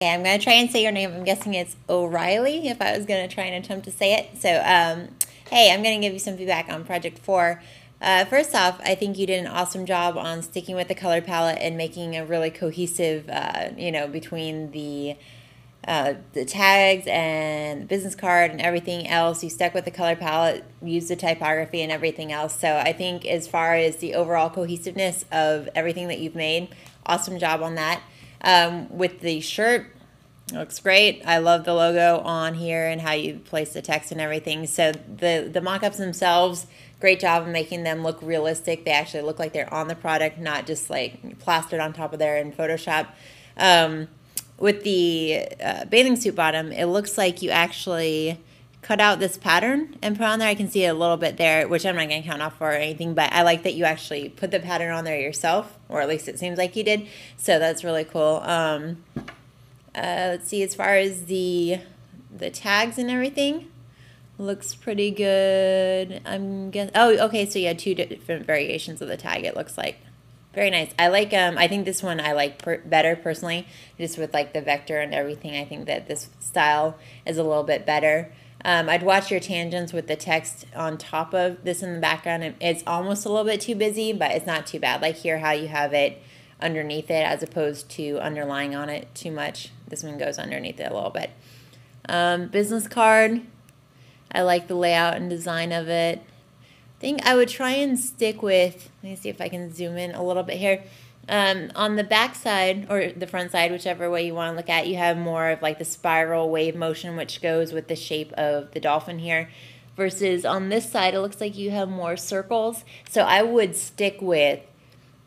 Okay, I'm going to try and say your name. I'm guessing it's O'Reilly if I was going to try and attempt to say it. So, hey, I'm going to give you some feedback on Project 4. First off, I think you did an awesome job on sticking with the color palette and making a really cohesive, between the tags and the business card and everything else. You stuck with the color palette, used the typography and everything else. So I think as far as the overall cohesiveness of everything that you've made, awesome job on that. With the shirt, looks great. I love the logo on here and how you place the text and everything. So the mock-ups themselves, great job of making them look realistic. They actually look like they're on the product, not just like plastered on top of there in Photoshop. With the bathing suit bottom, it looks like you actually cut out this pattern and put on there. I can see a little bit there, which I'm not going to count off for or anything, but I like that you actually put the pattern on there yourself, or at least it seems like you did. So that's really cool. Let's see, as far as the tags and everything, looks pretty good. I'm guessing, oh, okay, so you had two different variations of the tag, it looks like. Very nice. I like, I think this one I like better personally, just with like the vector and everything. I think that this style is a little bit better. I'd watch your tangents with the text on top of this in the background. It's almost a little bit too busy, but it's not too bad. Like here, how you have it underneath it as opposed to underlying on it too much. This one goes underneath it a little bit. Business card. I like the layout and design of it. I think I would try and stick with, let me see if I can zoom in a little bit here. On the back side or the front side, whichever way you want to look at, you have more of like the spiral wave motion, which goes with the shape of the dolphin here. Versus on this side, it looks like you have more circles. So I would stick with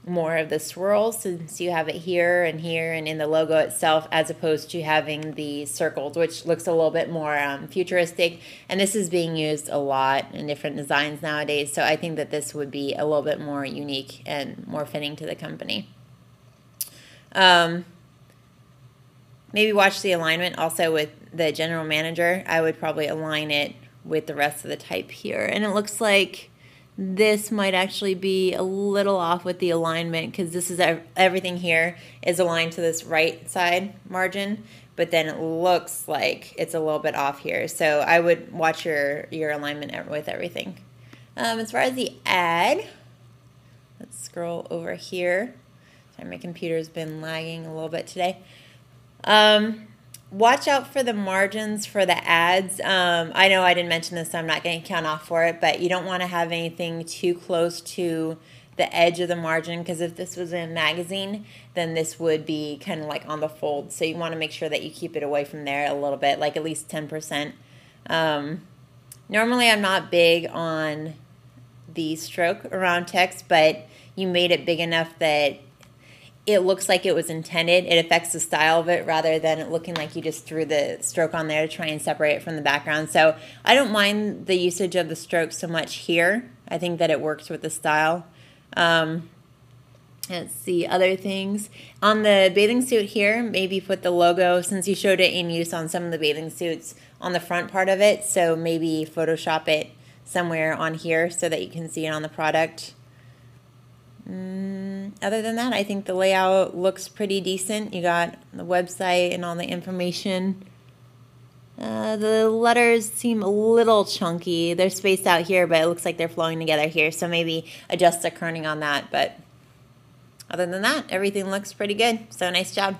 more of the swirls since you have it here and in the logo itself, as opposed to having the circles, which looks a little bit more futuristic. And this is being used a lot in different designs nowadays, so I think that this would be a little bit more unique and more fitting to the company. Maybe watch the alignment also with the general manager. I would probably align it with the rest of the type here, and it looks like this might actually be a little off with the alignment because this is everything here is aligned to this right side margin, but then it looks like it's a little bit off here. So I would watch your alignment with everything. As far as the ad, let's scroll over here. Sorry, my computer's been lagging a little bit today. Watch out for the margins for the ads. I know I didn't mention this, so I'm not going to count off for it, but you don't want to have anything too close to the edge of the margin, because if this was in a magazine, then this would be kind of like on the fold. So you want to make sure that you keep it away from there a little bit, like at least 10%. Normally I'm not big on the stroke around text, but you made it big enough that it looks like it was intended. It affects the style of it rather than it looking like you just threw the stroke on there to try and separate it from the background. So I don't mind the usage of the stroke so much here. I think that it works with the style. Let's see, other things. On the bathing suit here, maybe put the logo, since you showed it in use on some of the bathing suits, on the front part of it. So maybe Photoshop it somewhere on here so that you can see it on the product. Other than that, I think the layout looks pretty decent. You got the website and all the information. The letters seem a little chunky. They're spaced out here, but it looks like they're flowing together here. So maybe adjust the kerning on that. But other than that, everything looks pretty good. So nice job.